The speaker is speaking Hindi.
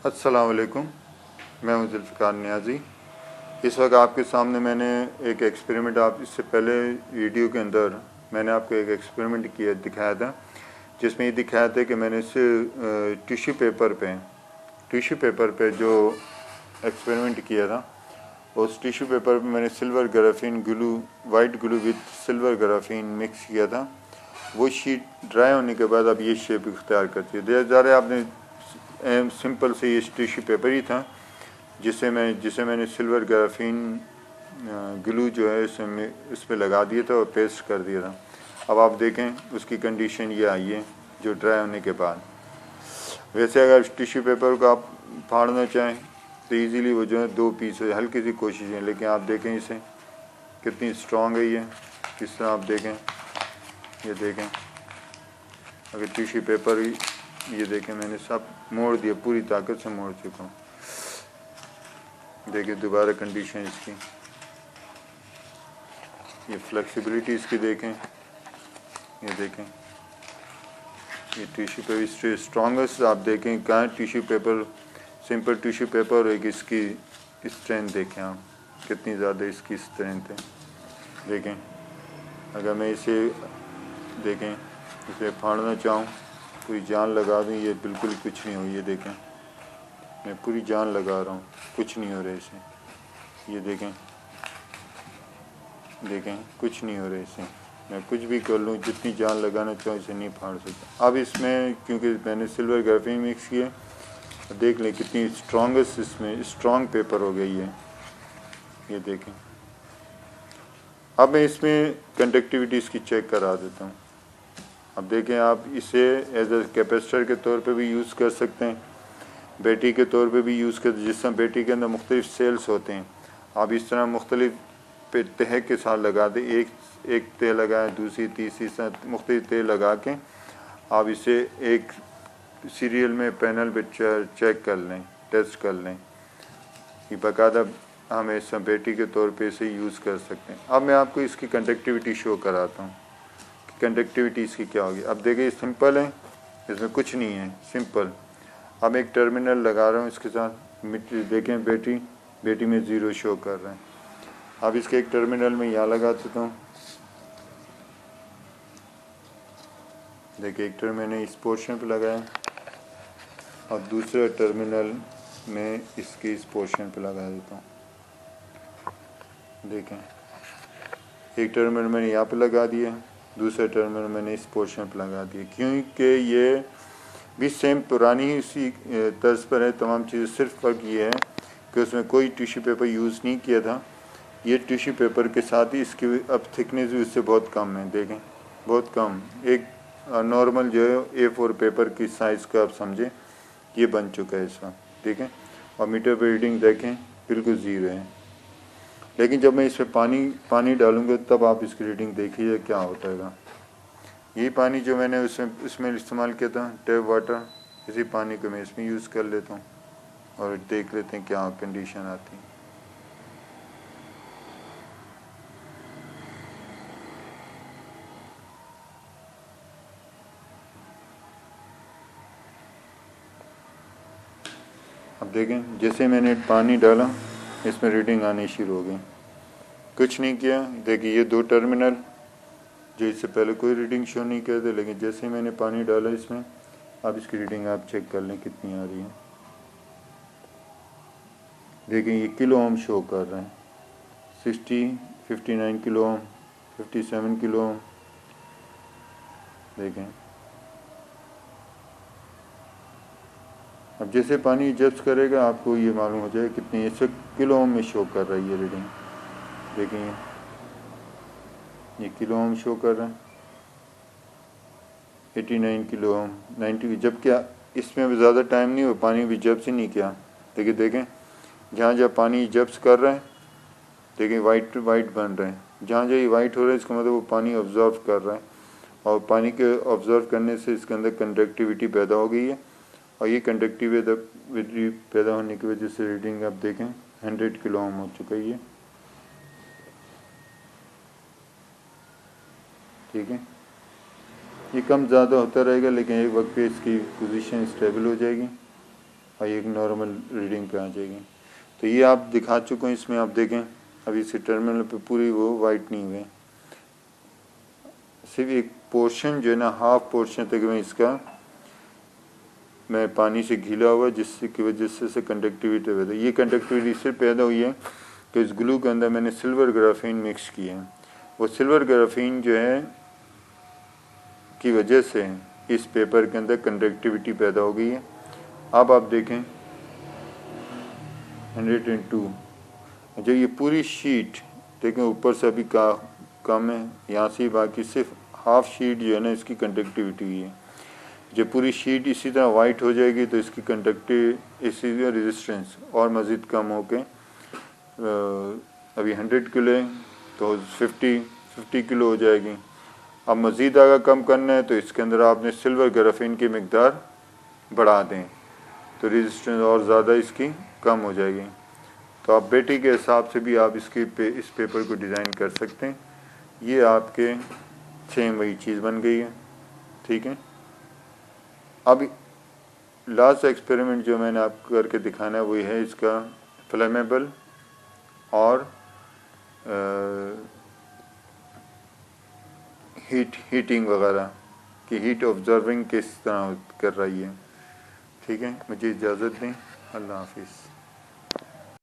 अस्सलाम वालेकुम, मैं हूं जुल्फ़िकार नियाज़ी। इस वक्त आपके सामने मैंने एक एक्सपेरिमेंट, आप इससे पहले वीडियो के अंदर मैंने आपको एक एक्सपेरिमेंट किया दिखाया था, जिसमें ये दिखाया था कि मैंने इसे टिश्यू पेपर पे जो एक्सपेरिमेंट किया था, उस टिश्यू पेपर पे मैंने silver graphene glue, white glue with silver graphene mix किया था। वो शीट ड्राई होने के बाद अब ये शेप इख्तियार करती है। ज़रा आपने सिंपल से ये टिश्यू पेपर ही था जिसे मैंने सिल्वर ग्राफीन ग्लू जो है इस पर लगा दिया था और पेस्ट कर दिया था। अब आप देखें उसकी कंडीशन ये आई है जो ड्राई होने के बाद। वैसे अगर टिश्यू पेपर को आप फाड़ना चाहें तो इजीली वो जो है दो पीस है, हल्की सी कोशिश है, लेकिन आप देखें इसे कितनी स्ट्रॉन्ग है। ये किस तरह आप देखें, ये देखें अगर टिश्यू पेपर ये देखें मैंने सब मोड़ दिया, पूरी ताकत से मोड़ चुका हूँ। देखिए दोबारा कंडीशन इसकी, ये फ्लेक्सिबिलिटी इसकी देखें, ये देखें ये टिश्यू पेपर स्ट्रॉन्गेस्ट आप देखें कहाँ tissue paper, simple tissue paper और एक इसकी स्ट्रेंथ देखें आप कितनी ज़्यादा इसकी स्ट्रेंथ है। देखें अगर मैं इसे देखें इसे फाड़ना चाहूँ, पूरी जान लगा दूँ, ये बिल्कुल कुछ नहीं हो। ये देखें मैं पूरी जान लगा रहा हूँ, कुछ नहीं हो रहा इसे। ये देखें कुछ नहीं हो रहा इसे। मैं कुछ भी कर लूँ, जितनी जान लगाना चाहूँ इसे नहीं फाड़ सकता। अब इसमें क्योंकि मैंने सिल्वर ग्राफीन मिक्स किया, देख लें कितनी स्ट्रॉन्गेस्ट इसमें स्ट्रॉन्ग पेपर हो गई है। ये देखें अब मैं इसमें कंडक्टिविटी इसकी चेक करा देता हूँ। अब देखें आप इसे एज ए कैपेसिटर के तौर पे भी यूज़ कर सकते हैं, बैटरी के तौर पे भी यूज़ कर, जिस तरह बैटरी के अंदर मुख्तलिफ सेल्स होते हैं, आप इस तरह मुख्तलिफ पे तह के साथ लगा दें, एक तह लगाएं, दूसरी तीसरी साथ मुख्तलिफ तह लगा के आप इसे एक सीरियल में पैनल पे चेक कर लें, टेस्ट कर लें। ये बाकायदा हम इस बैटरी के तौर पे इसे यूज़ कर सकते हैं। अब मैं आपको इसकी कंडक्टिविटी शो कराता हूँ कि कंडक्टिविटी इसकी क्या होगी। अब देखिए सिंपल है, इसमें कुछ नहीं है, सिंपल। अब एक टर्मिनल लगा रहा हूँ इसके साथ, देखें बैटरी में ज़ीरो शो कर रहा है। अब इसके एक टर्मिनल में यहाँ लगा देता हूँ। देखिए एक टर्मिनल मैंने इस पोर्शन पे लगाया और दूसरे टर्मिनल में इसकी इस पोर्शन पे लगा देता हूँ। देखें एक टर्मिनल मैंने यहाँ पे लगा दिया, दूसरा टर्मिनल मैंने इस पोर्शन पे लगा दिया, क्योंकि ये भी सेम पुरानी ही इसी तर्ज पर है तमाम चीज़ें। सिर्फ फ़र्क ये है कि उसमें कोई टिश्यू पेपर यूज़ नहीं किया था। ये टिश्यू पेपर के साथ ही इसकी अब थिकनेस भी उससे बहुत कम है। देखें बहुत कम, एक नॉर्मल जो है A4 पेपर की साइज़ का आप समझें ये बन चुका है इस वक्त। देखें और मीटर पर रीडिंग देखें बिल्कुल ज़ीरो है। लेकिन जब मैं इसमें पानी डालूँगा तब आप इसकी रीडिंग देखिए क्या होता है। यही पानी जो मैंने इसमें इस्तेमाल किया था टैप वाटर, इसी पानी को मैं इसमें यूज़ कर लेता हूँ और देख लेते हैं क्या कंडीशन आती है। अब देखें जैसे मैंने पानी डाला इसमें रीडिंग आनी शुरू हो गई, कुछ नहीं किया। देखिए ये दो टर्मिनल जो इससे पहले कोई रीडिंग शो नहीं किया था, लेकिन जैसे मैंने पानी डाला इसमें, अब इसकी रीडिंग आप चेक कर लें कितनी आ रही है। देखिए ये किलो ओम शो कर रहे हैं, 60, 59 किलो ओम, 57 किलो ओम। देखें अब जैसे पानी जब्स करेगा आपको ये मालूम हो जाएगा कितनी, इससे किलो ओम में शो कर रही है रीडिंग। देखें ये किलो ओम शो कर रहा है, 89 किलो ओम, 90, जबकि इसमें भी ज़्यादा टाइम नहीं हुआ, पानी भी जब्स ही नहीं किया। देखिए जहाँ जहाँ पानी जब्स कर रहा है देखिए वाइट बन रहे हैं, जहाँ जहाँ ये वाइट हो रहा है इसका मतलब वो पानी ऑब्जर्व कर रहा है, और पानी के ऑब्जर्व करने से इसके अंदर कंडक्टिविटी पैदा हो गई है, और ये कंडक्टिविटी पैदा होने की वजह से रीडिंग आप देखें 100 किलो ओम हो चुका है ये। ठीक है, ये कम ज़्यादा होता रहेगा, लेकिन एक वक्त पे इसकी पोजीशन स्टेबल हो जाएगी। और एक नॉर्मल रीडिंग पे आ जाएगी। तो ये आप दिखा चुके हैं, इसमें आप देखें अभी से टर्मिनल पे पूरी वो वाइट नहीं हुए, सिर्फ एक पोर्शन जो है ना, हाफ पोर्शन तकरीबन इसका मैं पानी से घिला हुआ, जिससे की वजह से कंडक्टिविटी पैदा। ये कंडक्टिविटी इससे पैदा हुई है कि इस ग्लू के अंदर मैंने सिल्वर ग्राफीन मिक्स किया है। वो सिल्वर ग्राफीन जो है की वजह से इस पेपर के अंदर कंडक्टिविटी पैदा हो गई है। अब आप देखें 102, जो ये पूरी शीट देखें ऊपर से अभी कम है, यहाँ से बाकी सिर्फ हाफ शीट जो है ना इसकी कंडक्टिविटी हुई है। जब पूरी शीट इसी तरह वाइट हो जाएगी तो इसकी इसी रेजिस्टेंस और मज़ीद कम हो के अभी 100 किलो है तो 50 किलो हो जाएगी। अब मज़ीद अगर कम करना है तो इसके अंदर आपने सिल्वर ग्राफीन की मकदार बढ़ा दें तो रेजिस्टेंस और ज़्यादा इसकी कम हो जाएगी। तो आप बैटरी के हिसाब से भी आप इस पेपर को डिज़ाइन कर सकते हैं। ये आपके सेम वही चीज़ बन गई है, ठीक है। अब लास्ट एक्सपेरिमेंट जो मैंने आपको करके दिखाना है वही है इसका फ्लेमेबल और हीटिंग वगैरह की हीट ऑब्जर्विंग किस तरह कर रही है, ठीक है। मुझे इजाज़त दें, अल्लाह हाफिज़।